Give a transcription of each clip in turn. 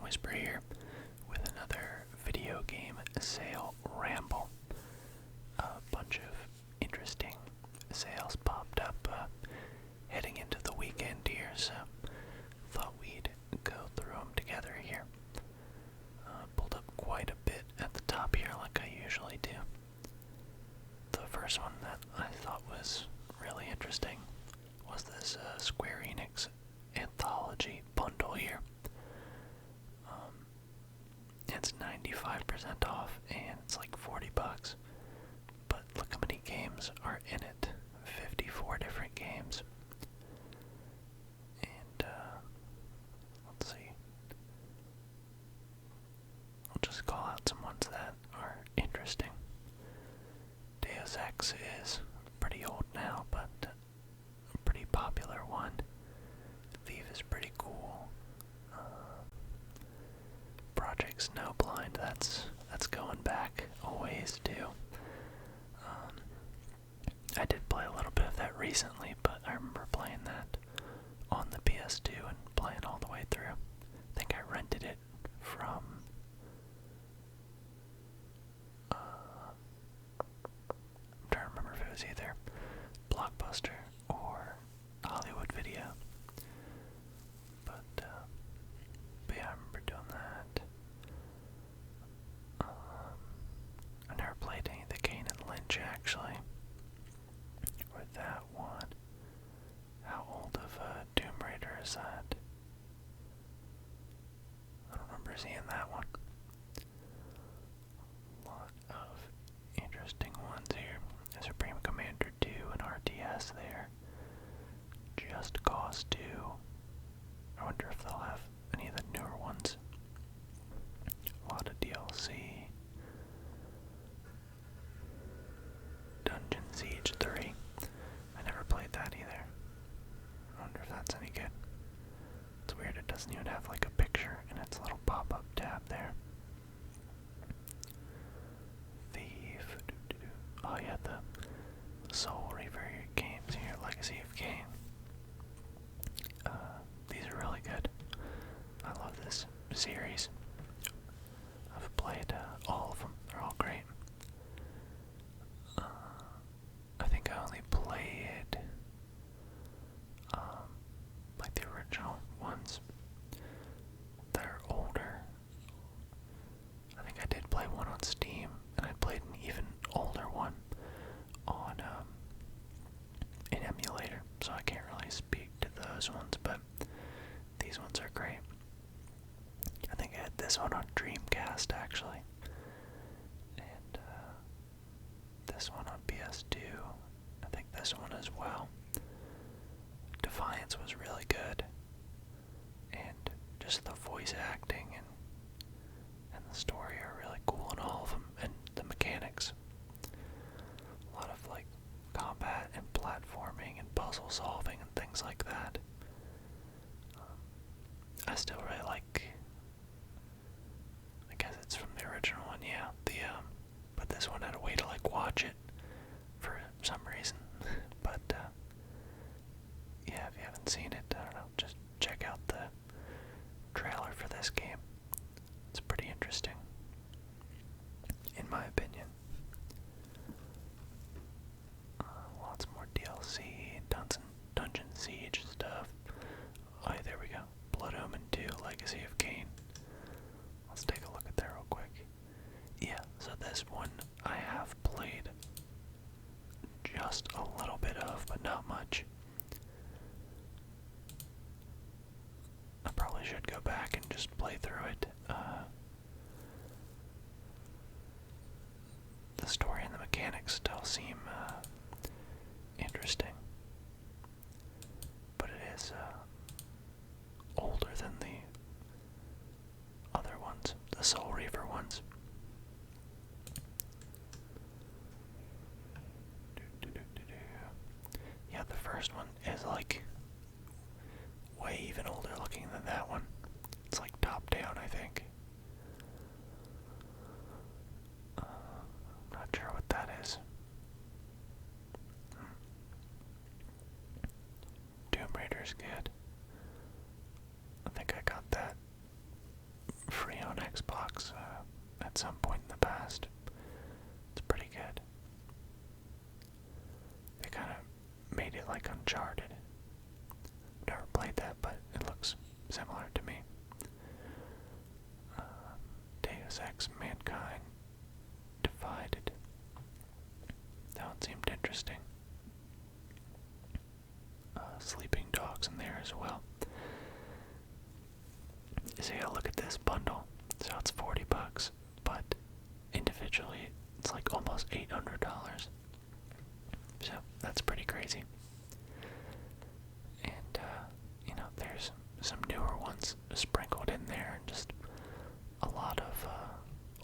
IKhanWhisper here with another video game sale ramble. A bunch of interesting sales popped up heading into the weekend here, so thought we'd go through them together here. Pulled up quite a bit at the top here like I usually do. The first one that I thought was really interesting was this Square Enix anthology bundle here. It's 95% off and it's like $40. But look how many games are in it. 54 different games. And let's see. I'll just call out some ones that are interesting. Deus Ex is pretty old now, but a pretty popular one. Thief is pretty cool. Project Snowblind, that's going back a ways too. I did play a little bit of that recently, but I remember playing that on the PS2 and playing all the way through. I think I rented it from I'm trying to remember if it was either Blockbuster or Hollywood Video. But yeah, I remember doing that. I never played any of the Kane and Lynch actually. With that one. How old of a Tomb Raider is that? I don't remember seeing that one. A lot of interesting ones here. Supreme Commander 2 and RTS there. Just Cause 2. I wonder if they'll have any of the newer ones. A lot of DLC. Dungeon Siege 3. I never played that either. I wonder if that's any good. It's weird it doesn't even have like a picture in its little pop-up tab there. Thief. Oh yeah, the Soul Reaver games here, Legacy of Kain. These are really good. I love this series. I've played all of them. They're all great. I think I only played like the original ones. They're older. I think I did play one on Steam, and I played an even older one on an emulator, so I can't really speak to those ones, but these ones are great. I think I had this one on Dreamcast actually, and this one on PS2. I think this one as well. Defiance was really good, and just the voice acting and the story are really cool in all of them, and the mechanics. A lot of like combat and platforming and puzzle solving and things like that. I still really like. I guess it's from the original one, yeah. But this one had a way to like watch it for some reason. But yeah, if you haven't seen it, I don't know, just check out the trailer for this game. It's pretty interesting, in my opinion. Lots more DLC, Dungeon Siege stuff. Oh, yeah, there we go. Blood Omen 2, Legacy of Kain. Let's take a look at that real quick. Yeah, so this one I have played just a little bit of, but not much. I probably should go back and just play through it. The story and the mechanics still seem interesting, but it is older than the other ones, the Soul Reaver ones. Yeah, the first one is like way even older looking than that one. It's like top down, I think. Not sure what that is. Tomb Raider's good. I think I got that free on Xbox at some point in the past. It's pretty good. They kind of made it like Uncharted. Never played that, but it looks similar to me. Deus Ex Mankind Divided. That one seemed interesting. Sleeping Dogs in there as well. So yeah, look at this bundle. So it's $40, but individually it's like almost $800. So that's pretty crazy. And there's some newer ones sprinkled in there, and just a lot of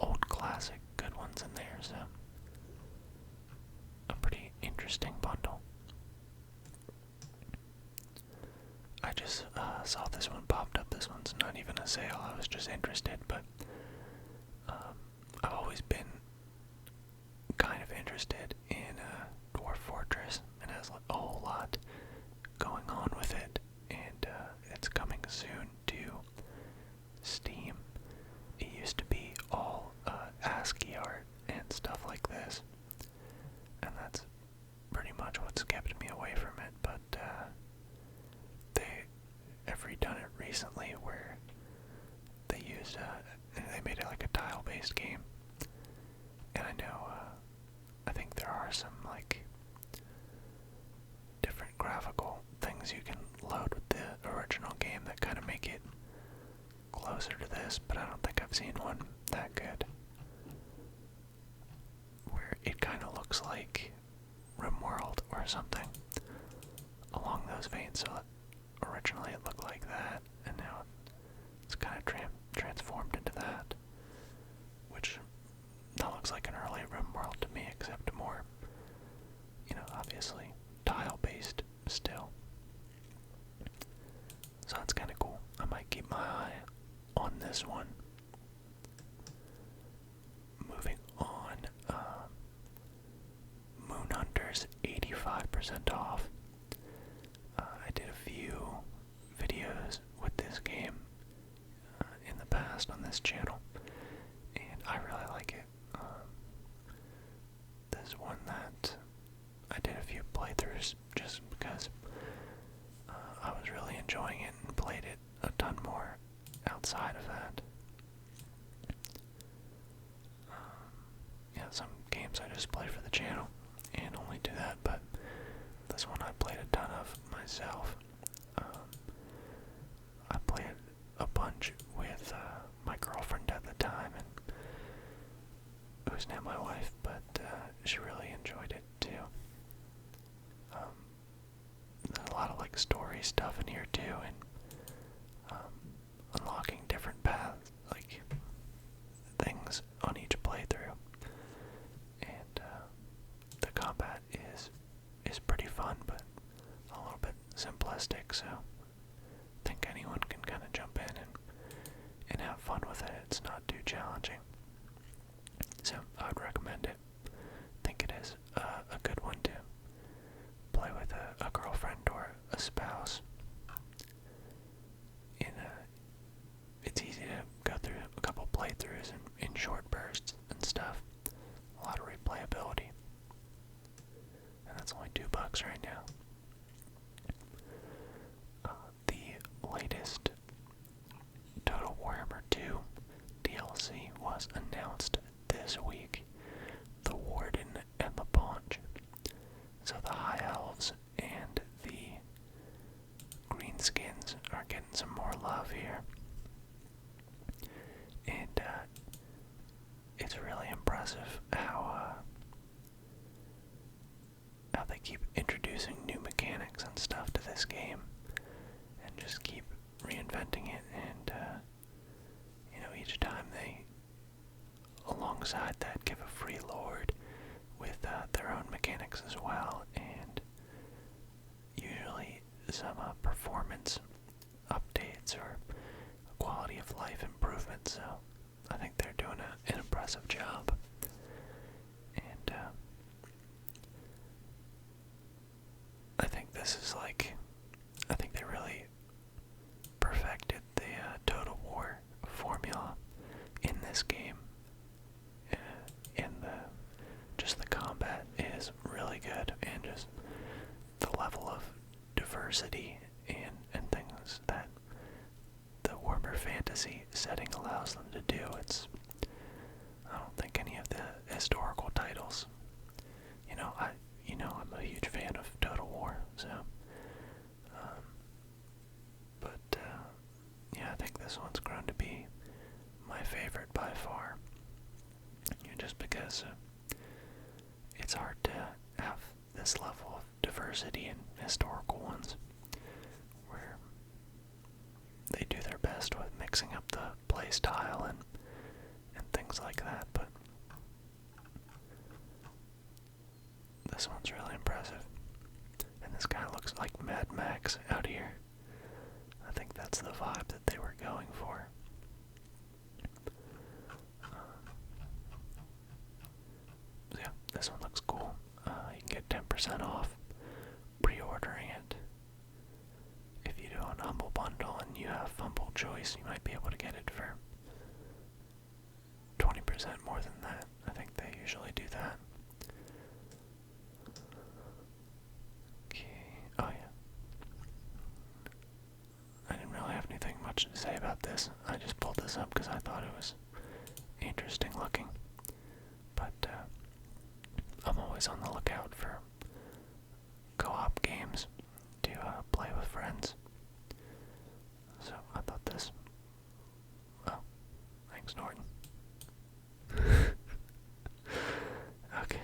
old classic good ones in there. So a pretty interesting bundle. I just saw this one popped up. This one's not even a sale. I was just interested, but I've always been kind of interested in Dwarf Fortress. It has a whole lot going on with it, and it's coming soon to Steam. It used to be all ASCII art and stuff like this, and that's pretty much what's kept me away from it, but they have redone it recently where they used, they made it like a tile-based game, and I know, I think there are some, like, different graphical things you can load with the original game that kind of make it closer to this, but I don't think I've seen one that good, where it kind of looks like RimWorld or something along those veins. So originally it looked like that, and now it's kind of transformed into that, which that looks like an early RimWorld to me, except more, obviously tile-based still. So that's kind of cool. I might keep my eye on this one. Moving on, Moon Hunters 85% off. I did a few videos with this game in the past on this channel, and I really like it. This one that I did a few playthroughs just because I was really enjoying it and played it a ton more outside of that. Yeah, some games I just play for the channel and only do that, but this one I played a ton of myself. I played a bunch with my girlfriend at the time, and who's now my wife, but she really enjoyed it too. There's a lot of like story stuff in here too, and unlocking different paths, like things on each playthrough, and the combat is pretty fun, but a little bit simplistic. So I think anyone can kind of jump in and have fun with it. It's not too challenging, so I would recommend it. I think it is a good one to play with a girlfriend or a spouse. It's easy to go through a couple playthroughs in short bursts and stuff. A lot of replayability. And that's only $2 right now. The latest Total Warhammer 2 DLC was announced this week. The Warden and the Paunch. So the High Elves and the Greenskins are getting some more love here. And it's really impressive how they keep introducing new mechanics and stuff to this game, and just keep reinventing it. And each time they, alongside that, give a free lord with their own mechanics as well, and usually some performance updates or quality of life improvements. So I think they're doing an impressive job, and I think this is I think they really perfected the Total War formula because it's hard to have this level of diversity in historical ones, where they do their best with mixing up the play style and things like that, but this one's really impressive. And this guy looks like Mad Max out here. I think that's the vibe that they were going for. Yeah, this one looks cool. You can get 10% off pre-ordering it. If you do an Humble Bundle and you have Fumble Choice, you might be able to get it for 20% more than that. I think they usually do that. Okay, oh yeah. I didn't really have anything much to say about this. I just pulled this up because I thought it was interesting looking. But I'm always on the lookout for co-op games to play with friends. So I thought this. Oh, thanks, Norton. Okay.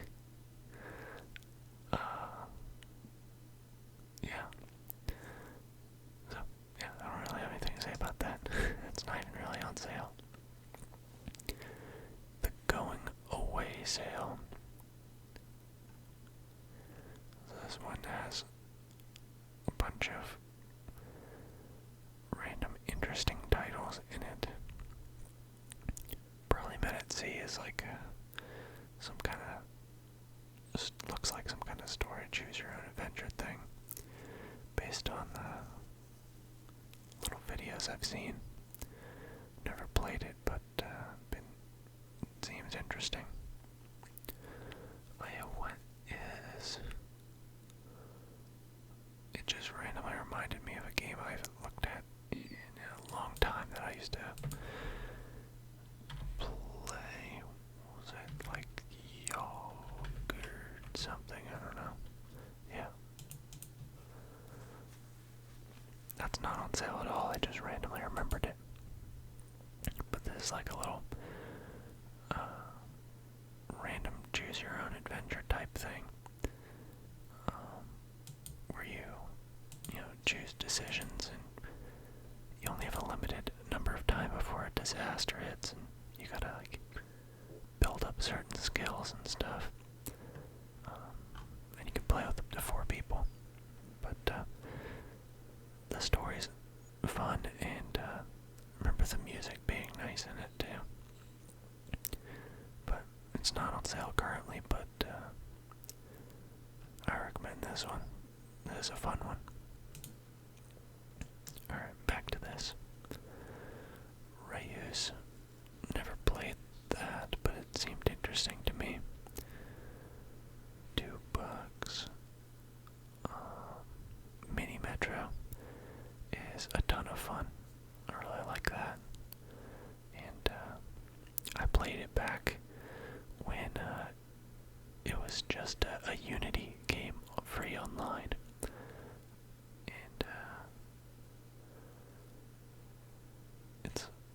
Yeah. So, yeah, I don't really have anything to say about that. It's not even really on sale. The Going Away sale. This one has a bunch of random interesting titles in it. Probably meant at sea is like some kind of, looks like some kind of story, choose your own adventure thing, based on the little videos I've seen. Never played it, but it seems interesting. Oh yeah, what is... It just randomly reminded me of a game I haven't looked at in a long time that I used to play. What was it? Like yogurt something? I don't know. Yeah. That's not on sale at all. I just randomly remembered it. But this is like a little random choose your own adventure type thing. Where you choose decisions, and you only have a limited number of time before a disaster hits, and you gotta like build up certain skills and stuff. And you can play with up to 4 people. But the story's fun, and remember the music being nice in it too. But it's not on sale currently, but I recommend this one. This is a fun one. Alright, back to this. Reuse. Never played that, but it seemed interesting to me. $2. Mini Metro is a ton of fun. I really like that. And I played it back when it was just a Unity game free online. And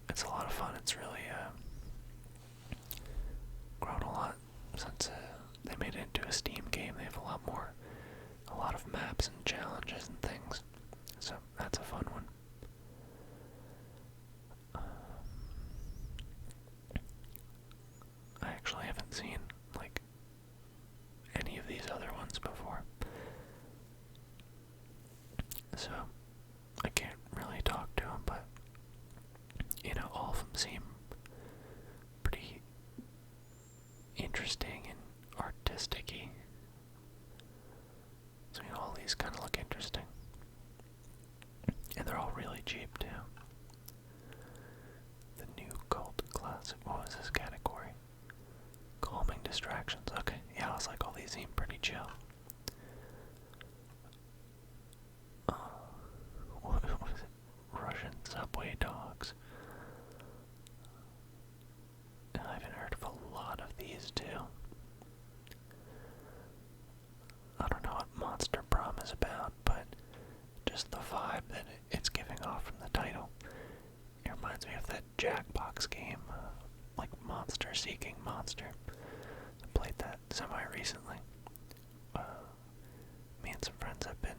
it's a lot of fun. It's really grown a lot since they made it into a Steam game. They have a lot of maps and challenges and things. So that's a fun one. I actually haven't seen like any of these other ones before, so I can't really talk to them, but all of them seem pretty interesting and artistic-y. So all these kind of look interesting, and they're all really cheap too. The new cult classic. What was this category? Calming distractions. Okay, yeah, I was like, all these seem pretty chill. What was it? Russian subway dogs. I haven't heard of a lot of these too. I don't know what Monster Prom is about, but just the vibe that it's giving off from the title. It reminds me of that Jackbox game, like Monster Seeking Monster. played that semi-recently. Me and some friends have been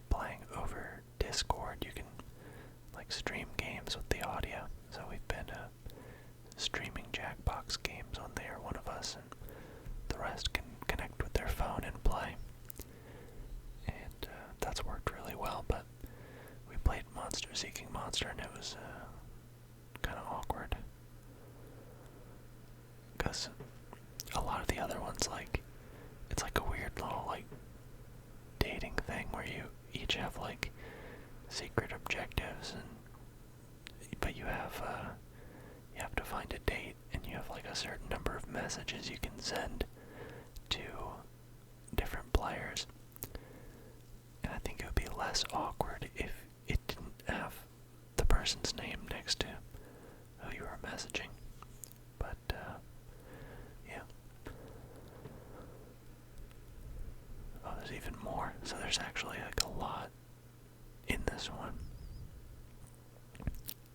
playing over Discord. You can like stream games with the audio, so we've been streaming Jackbox games on there, one of us, and the rest can connect with their phone and play. And that's worked really well, but we played Monster Seeking Monster, and it was kind of awkward. Because a lot of the other ones, like, it's like a weird little, like, dating thing where you each have, like, secret objectives, but you have to find a date, and you have, like, a certain number of messages you can send to different players. And I think it would be less awkward if it didn't have the person's name next to who you were messaging. But, yeah. Oh, there's even more. So there's actually, like, a lot in this one.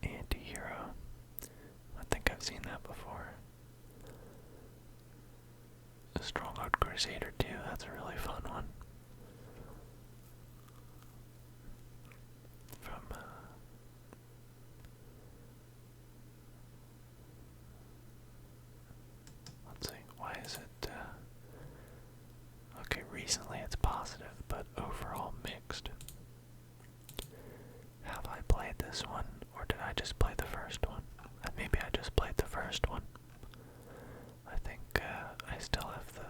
Anti-hero. I think I've seen that before. A Stronghold Crusader 2, that's a really fun one. From, let's see, why is it, okay, recently it's positive, but overall mixed. Have I played this one, or did I just play the first one? Maybe I just played the first one. I think I still have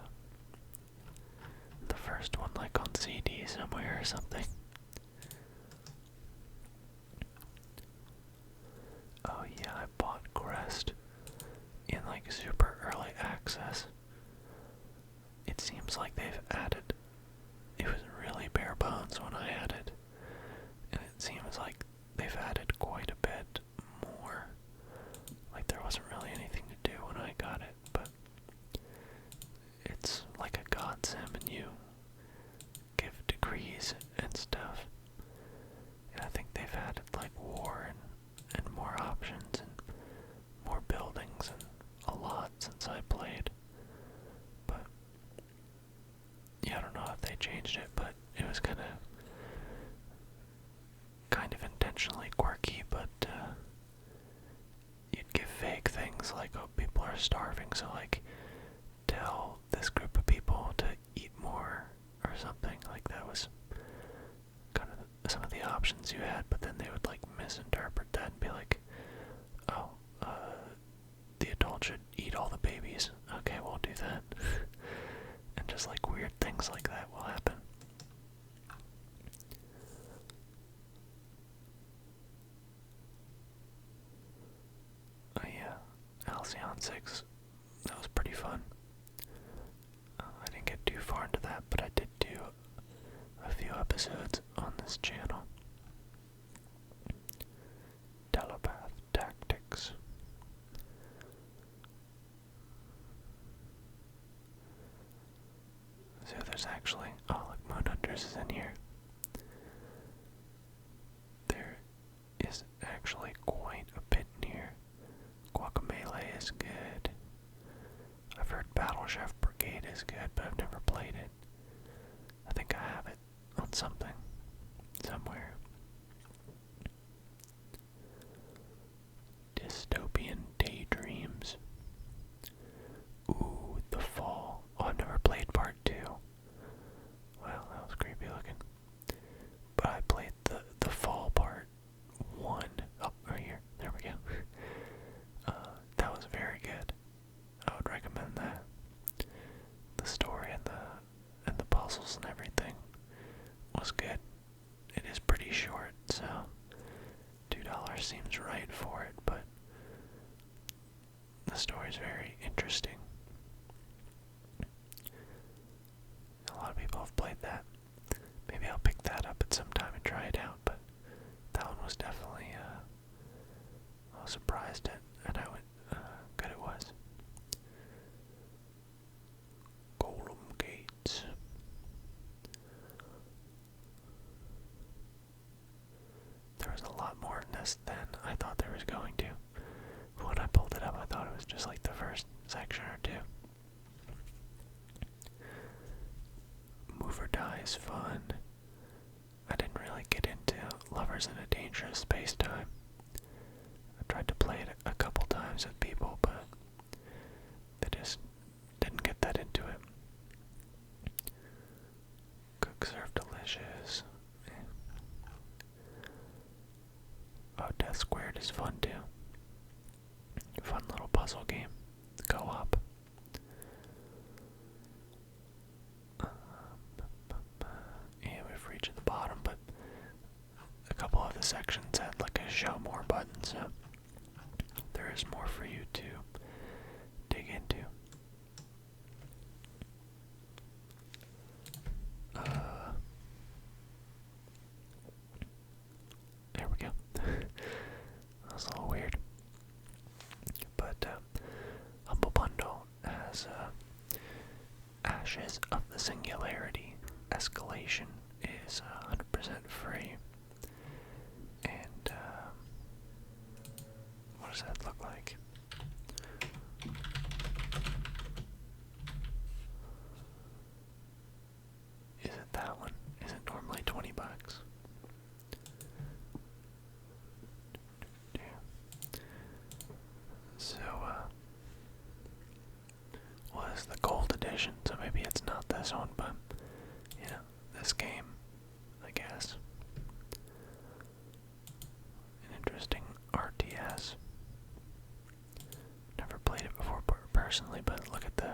the first one like on CD somewhere or something. Oh yeah, I bought Crest in like super early access. It seems like they've added, it was really bare bones when I had it, and it seems like they've added quite a bit more. Like there wasn't really anything to do when I got it, but it's like a god sim and you give degrees and stuff. And I think they've added like war and more options and more buildings and a lot since I played. But yeah, I don't know if they changed it, but it was kind of intentionally quirky, but you'd give vague things like, oh, people are starving, so like tell this group of people to eat more or something. Like that was kind of some of the options you had, but then they would like misinterpret that and be like, oh, the adult should eat all the babies. Okay, we'll do that. And just like weird things like that will happen. Oh yeah, Halcyon 6, that was pretty fun. I didn't get too far into that, but I did do a few episodes on this channel. Telepath Tactics. So there's actually, oh look, Moonhunters is in here. There is actually quite a bit in here. Guacamelee is good. I've heard Battle Chef Brigade is good, but I've never played it. I think I have it on something, somewhere. Dystopian Daydreams. Ooh, The Fall. Oh, I've never played part 2. Wow, that was creepy looking. But I played the Fall part 1. Oh, right here. There we go. That was very good. I would recommend that. The story and the puzzles and everything was good. It is pretty short, so $2 seems right for it, but the story is very interesting. A lot of people have played that. Maybe I'll pick that up at some time and try it out, but that one was definitely, I was surprised at how good it was. Golem Gates. There was a lot more in this than I thought there was going to. When I pulled it up, I thought it was just like the first section or two. Move or Die is fun. I didn't really get into Lovers in a Dangerous Space-Time. I tried to play it a couple times with people, but they just didn't get that into it. Cook Serve Delicious. Oh, Death Squared is fun too. Fun little puzzle game. Co-op. Yeah, we've reached the bottom, but a couple of the sections had like a show more button, so there is more for you to dig into. There we go. That was a little weird. But Humble Bundle has Ashes of the Singularity. Escalation is 100% free. And what does that look like? Is it that one? Is it normally $20? So, well, this is the gold edition, so maybe it's not this one, but, you know, this game, I guess. An interesting RTS. Never played it before personally, but look at the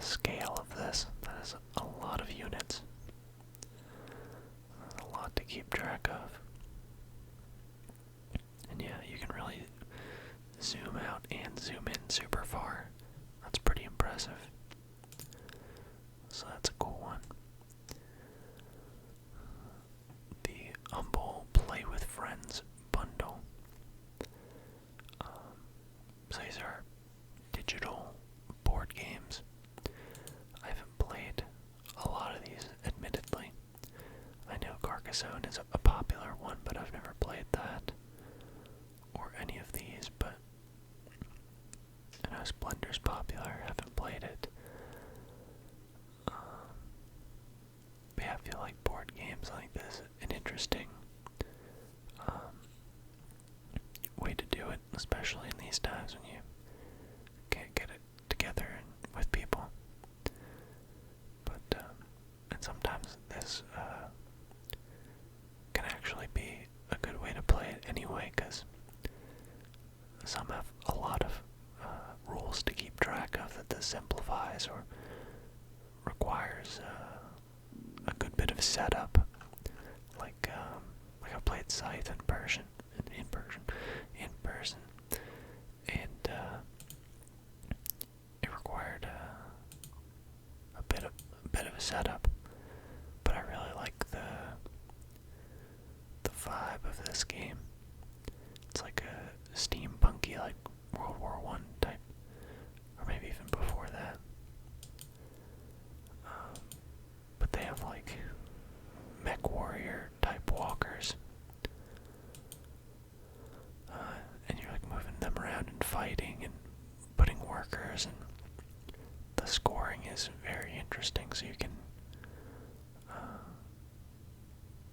scale of this. That is a lot of units. That's a lot to keep track of. And yeah, you can really zoom out and zoom in super far. That's pretty impressive. So that's a cool one. The Humble Play with Friends bundle. So these are digital board games. I haven't played a lot of these, admittedly. I know Carcassonne is a popular one, but I've never played that. Or any of these, but I know Splendor's popular, I haven't played it. But yeah, I feel like board games like this, an interesting way to do it, especially in these times when you can't get it together and with people. But, and sometimes this can actually be a good way to play it anyway, because some have a lot of rules to keep track of that this simplifies or requires a good bit of setup. Like I played Scythe in person, and it required a bit of a setup. But I really like the vibe of this game. It's like a steampunky, like World War I type, or maybe even before that. But they have like mech warrior type walkers, and you're like moving them around and fighting and putting workers, and the scoring is very interesting. So you can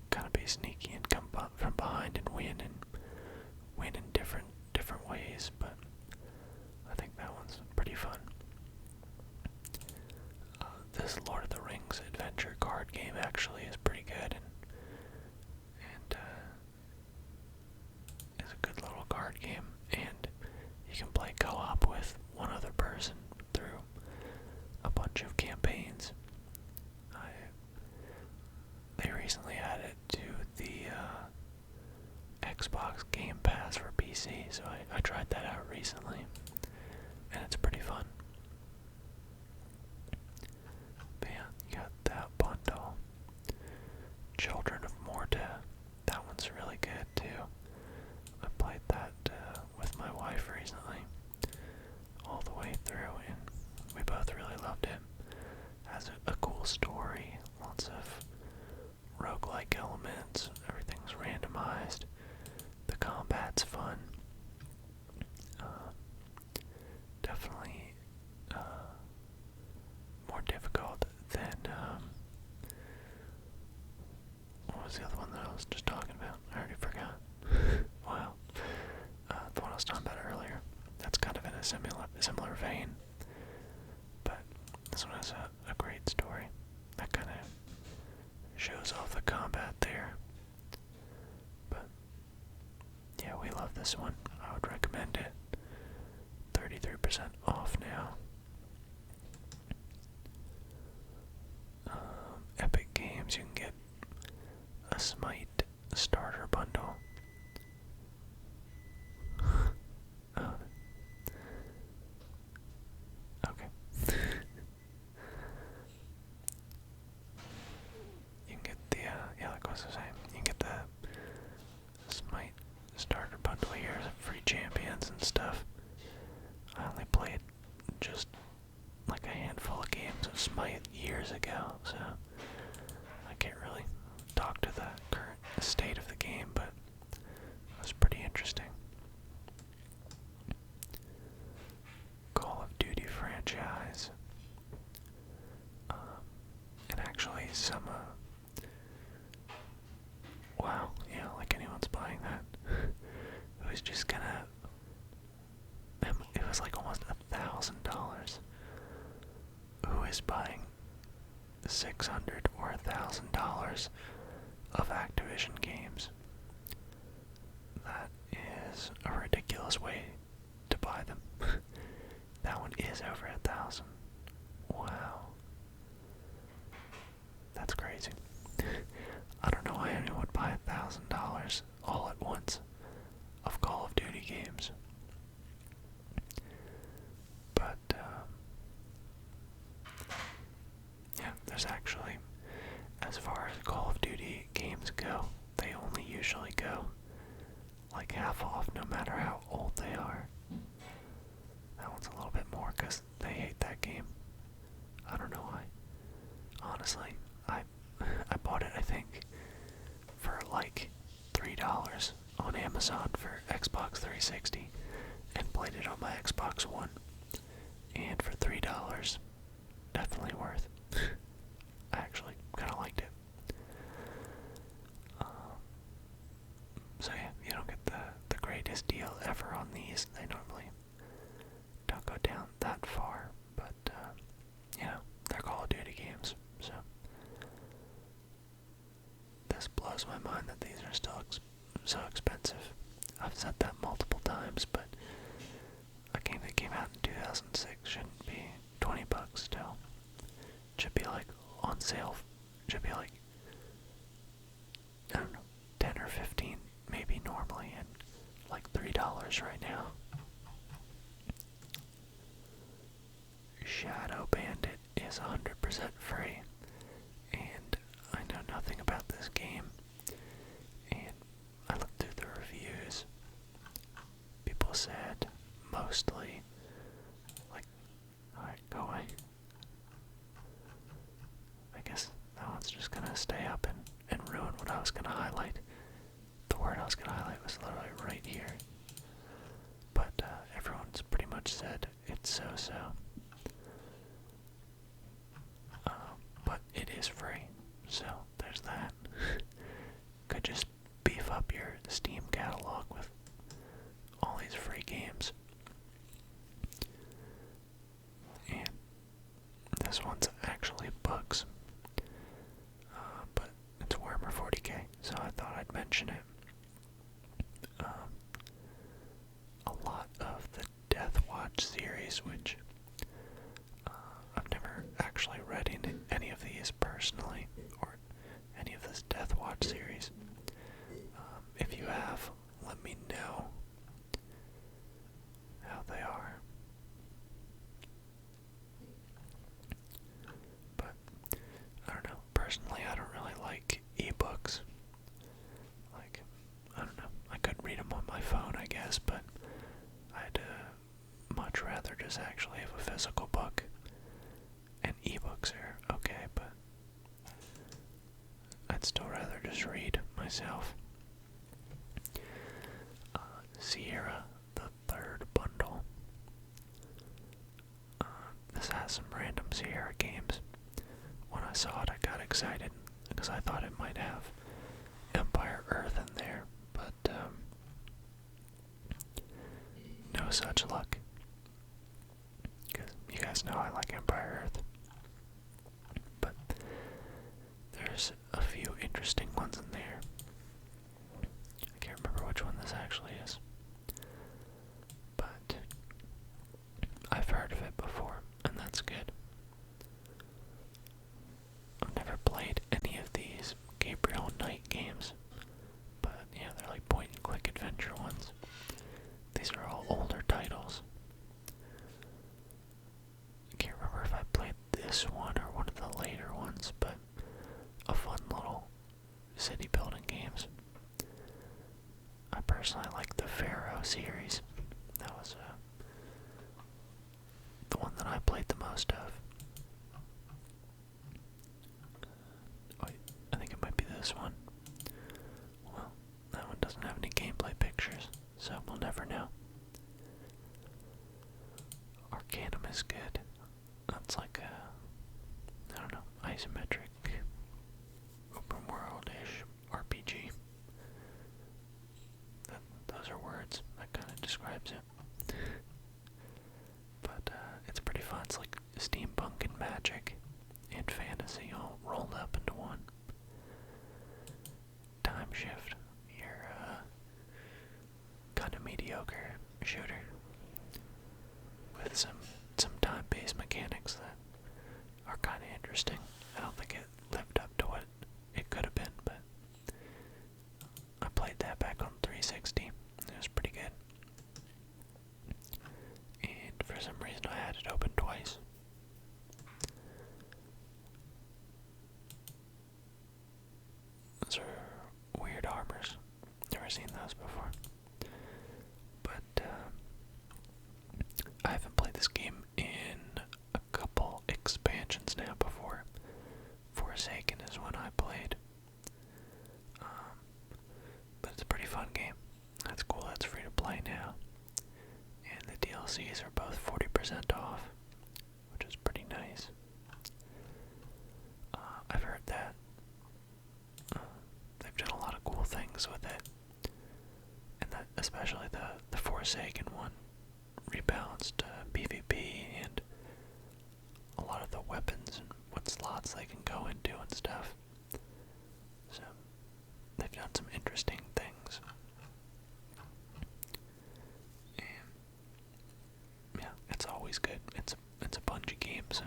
kind of be sneaky and come from behind and win in different ways. But I think that one's pretty fun. This Lord of the Rings adventure card game actually is pretty good, and is a good little card game, and you can play co-op with one other person through a bunch of campaigns. They recently added to the Xbox Game Pass for PC, so I tried that out recently, and it's pretty fun. But yeah, you got that bundle. Children of Morta, that one's really good too. I played that with my wife recently, all the way through, and we both really loved it. Has a cool story, lots of roguelike elements, everything's randomized, the combat's fun. Definitely more difficult than similar vein. But this one has a great story that kind of shows off the combat there. But yeah, we love this one. I would recommend it. 33% off now. Epic Games, you can get a Smite starter bundle. Oh. Okay. You can get the, yeah, like I was saying, you can get the Smite starter bundle here, free champions and stuff. I only played just like a handful of games of Smite years ago, so I can't really talk to the current state of the game, but it was pretty interesting. Call of Duty franchise. And actually some, wow, yeah, like anyone's buying that. It was just gonna, it was like almost $1,000. Who is buying $600 or $1,000 of Activision games? That is a ridiculous way to buy them. That one is over 1,000. Wow. That's crazy. I don't know why anyone would buy $1,000 all at once of Call of Duty games. But, yeah, there's actually, as far as Call of Duty games go, they only usually go like half off no matter how old they are. That one's a little bit more because they hate that game. I don't know why. Honestly, I bought it, I think, for like $3 on Amazon for Xbox 360 and played it on my Xbox One. And for $3, definitely worth. I actually kind of liked it. So yeah, you don't get the greatest deal ever on these. They normally don't go down that far, but you know, they're Call of Duty games, so this blows my mind that these are still so expensive. I've said that multiple times, but a game that came out in 2006 shouldn't be $20 still. It should be like on sale. It should be like, I don't know, 10 or 15 maybe normally, and like $3 right now. Shadow Bandit is 100% free, and I know nothing about this game, and I looked through the reviews. People said mostly like, alright, go away. I guess that one's just gonna stay up and ruin what I was gonna highlight. The word I was gonna highlight was literally right here. But everyone's pretty much said it's so-so. But it is free, so there's that. Could just beef up your Steam catalog with all these free games. And this one's actually bugs. But it's Warhammer 40k, so I thought I'd mention it. A lot of the Death Watch series, which I've never actually read any of these personally, or any of this Death Watch series. If you have, let me know how they are. But, I don't know, personally I don't really like ebooks. Like, I don't know, I could read them on my phone I guess, but I'd much rather just actually have a physical book. And ebooks are okay, but I'd still rather just read myself. Sierra, the third bundle. This has some random Sierra games. When I saw it, I got excited because I thought it might have Empire Earth in there, but no such luck. guys know I like Empire Earth. But there's a few interesting ones in there. I can't remember which one this actually is. But I've heard of it before, and that's good. I've never played any of these Gabriel Knight games, but yeah, they're like point-and-click adventure ones. These are all older titles. I can't remember if I played this one or one of the later ones, but a fun little city building games. I personally like the Pharaoh series. That was the one that I played the most of. Wait, I think it might be this one. Well, that one doesn't have any gameplay pictures, so we'll never know. Arcanum is good. That's like a, I don't know, isometric, open world-ish RPG. Those are words. That kind of describes it. But it's pretty fun. It's like steampunk and magic and fantasy all rolled up into one. Time Shift. You're kind of mediocre shooter with some time-based mechanics that are kind of interesting. I don't think it lived up to what it could have been, but I played that back on 360. It was pretty good. And for some reason I had it open twice. Those are weird armors. Never seen those before. But I haven't played this game in a couple expansions now before. Forsaken is one I played. But it's a pretty fun game. That's cool, that's free to play now. And the DLCs are both 40% off, which is pretty nice. I've heard that they've done a lot of cool things with it. And that especially the Forsaken one rebalanced PvP and a lot of the weapons and what slots they can go into and stuff. So they've done some interesting things. And yeah, it's always good. It's a Bungie game, so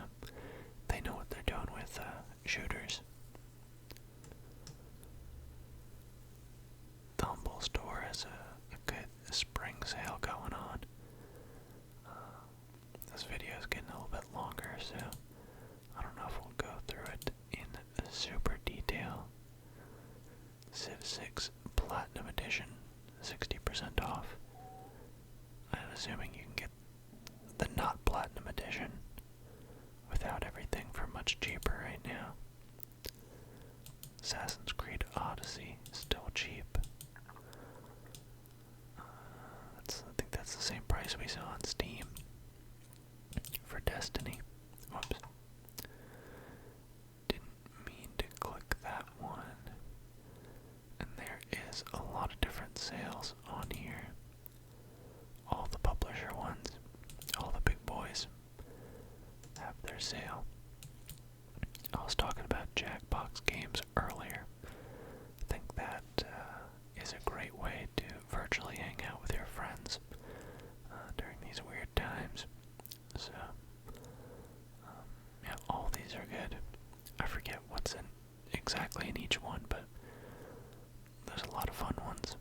they know what they're doing with shooters. The Humble store has a good spring sale going on. This video is getting a little bit longer, so I don't know if we'll go through it in super detail. Civ 6 Platinum Edition, 60% off. I'm assuming you can get the not Platinum Edition without everything for much cheaper right now. Assassin's Creed Odyssey, still cheap. I think that's the same price we saw on Steam for Destiny. Whoops. Didn't mean to click that one. And there is a lot of different sales on here. All the publisher ones, all the big boys have their sale. I was talking about Jackbox games earlier. I think that is a great way to virtually hang out with your friends during these weird times. So, yeah, all these are good. I forget what's exactly in each one, but there's a lot of fun ones.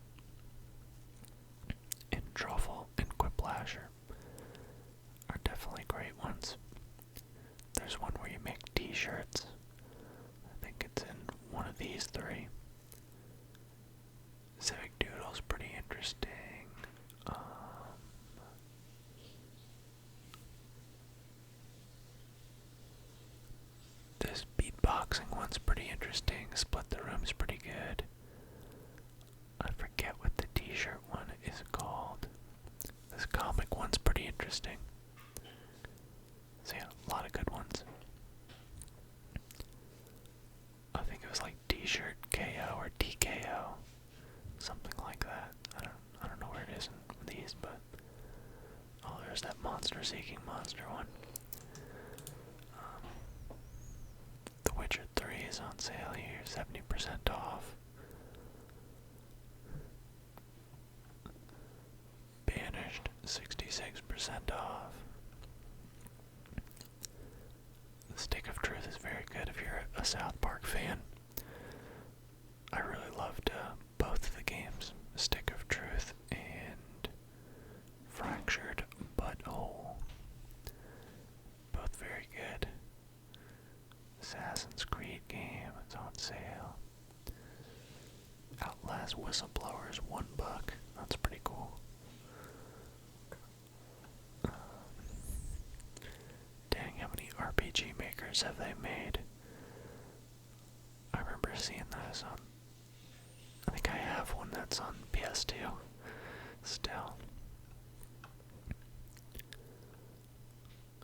And Truffle and Quipplasher are definitely great ones. There's one where you make t-shirts. I think it's in one of these three. Civic Doodle's pretty interesting. This beatboxing one's pretty interesting. Split the Room's pretty good. I forget what the t-shirt one is called. This comic one's pretty interesting. So yeah, a lot of good ones. I think it was like T-shirt KO or TKO, something like that. I don't know where it is in these, but oh, there's that monster seeking monster one. on sale here, 70% off. Banished, 66% off. The Stick of Truth is very good if you're a South Park fan. I really loved both of the games, Stick of Truth and Fractured Butthole. Both very good. Assassin's Creed game, it's on sale. Outlast Whistleblowers, $1. That's pretty cool. Dang, how many RPG makers have they made? I remember seeing those on. I think I have one that's on PS2 still.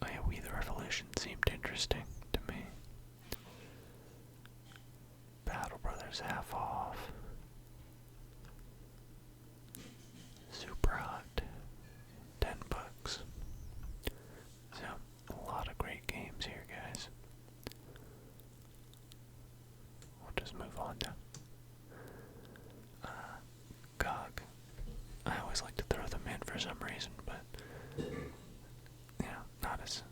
Oh yeah, We the Revolution seemed interesting to me. Battle Brothers half off. Super hot. $10. So, a lot of great games here, guys. We'll just move on now. GOG. I always like to throw them in for some reason, but yeah, not as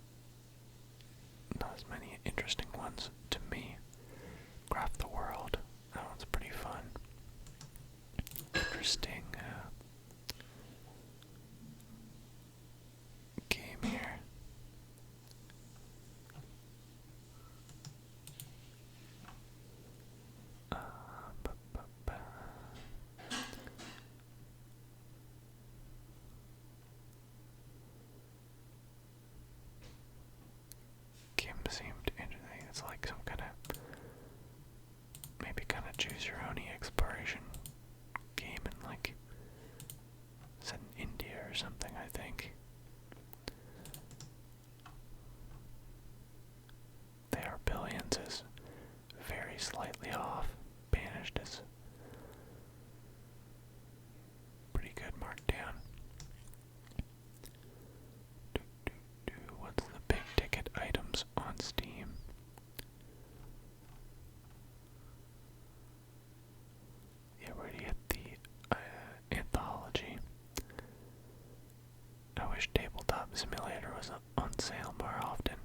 many interesting ones to me. Craft the World. That one's pretty fun. Interesting game here. Game seemed interesting. It's like some kind of, maybe kind of choose your own exploration game in like, set in India or something, I think. They Are Billions is very slightly off. Banished is pretty good marked down. What's the big ticket items on Steam? Yeah, we already hit the anthology. I wish Tabletop Simulator was on sale more often.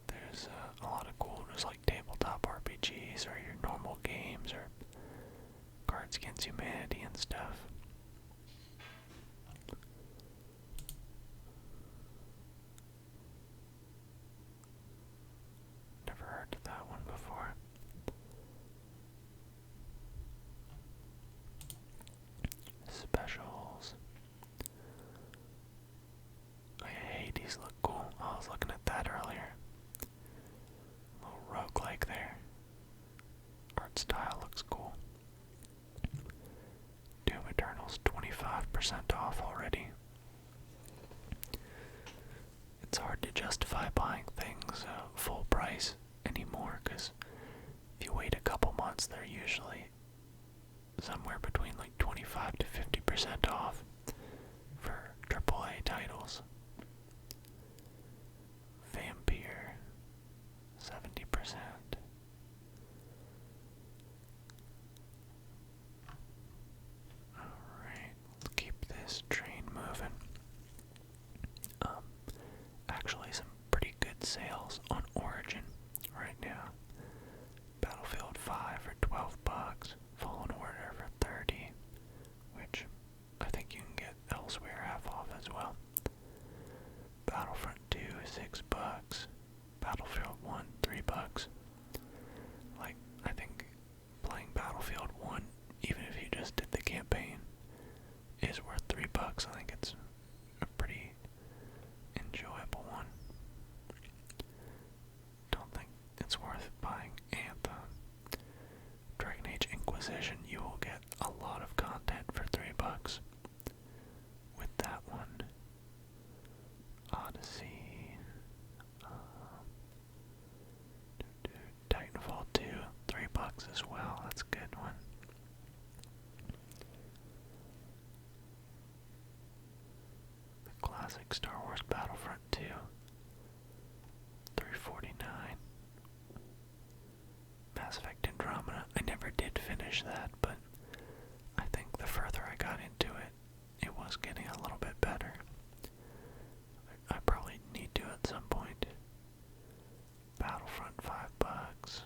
There's a lot of cool, just like tabletop RPGs or your normal games or Cards Against Humanity and stuff. Never heard of that one before. Specials. Oh yeah, Hades look cool. I was looking at that earlier. A little roguelike there. Art style looks cool. Doom Eternal's 25% off already. It's hard to justify buying things full price anymore, because if you wait a couple months, they're usually somewhere between like 25 to 50% off for AAA titles. Vampire, 70%. Alright, let's keep this train moving. Actually some pretty good sales on Origin right now. Battlefield 5 for $12, Fallen Order for $30, which I think you can get elsewhere half off as well. Battlefront 2, $6, Battlefield 1, $3. Like, I think playing Battlefield 1, even if you just did the campaign, is worth $3. I think it's a pretty enjoyable one. Don't think it's worth buying Anthem. Dragon Age Inquisition, you will get a lot of content for $3 with that one. Odyssey, Titanfall 2, $3 as well. That's a good one. The classic Star Wars Battlefront 2, $3.49. finish that, but I think the further I got into it, it was getting a little bit better. I probably need to at some point. Battlefront, $5.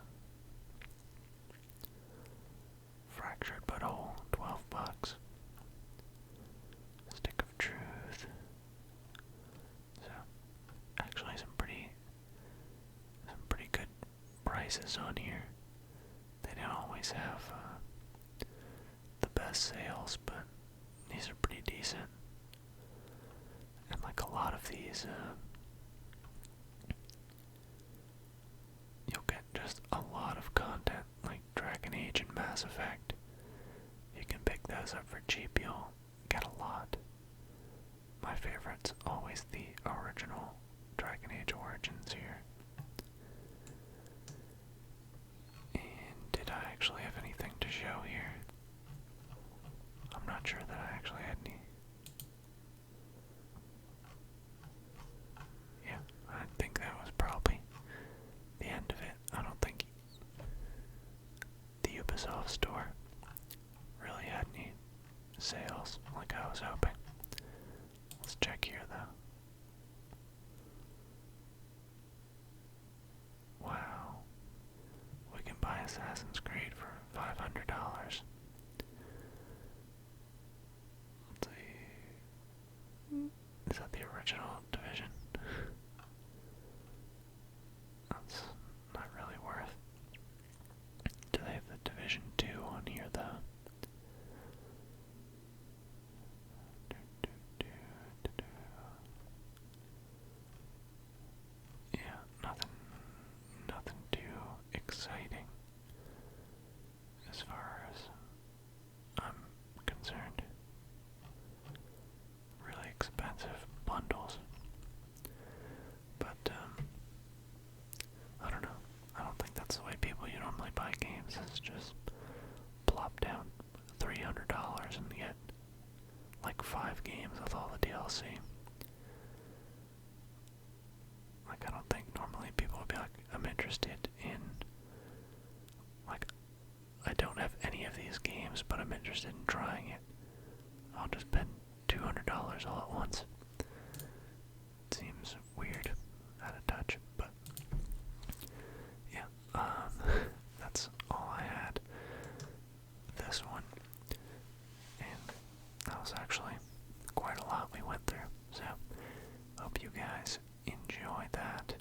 Fractured but whole, $12. Stick of Truth. So, actually some pretty good prices on here. They don't always have the best sales, but these are pretty decent. And like a lot of these, you'll get just a lot of content, like Dragon Age and Mass Effect. You can pick those up for cheap, you'll get a lot. My favorite's always the original Dragon Age Origins here. And did I actually have anything to show here? I'm not sure that I actually had any. Yeah, I think that was probably the end of it. I don't think the Ubisoft store really had any sales like I was hoping. Let's check here though. Wow. We can buy Assassin's Creed for $500. Let's see. Is that the original Division? That's not really worth. Do they have the Division 2 on here though? Yeah, nothing too exciting as far as I'm concerned. Really expensive bundles. But, I don't know. I don't think that's the way people normally buy games. It's just plop down $300 and get like 5 games with all the DLC. Like, I don't think normally people would be like, I'm interested in, like, I don't have any of these games, but I'm interested in trying it. I'll just spend $200 all at once. It seems weird, out of touch, but yeah, that's all I had this one, and that was actually quite a lot we went through, so hope you guys enjoyed that.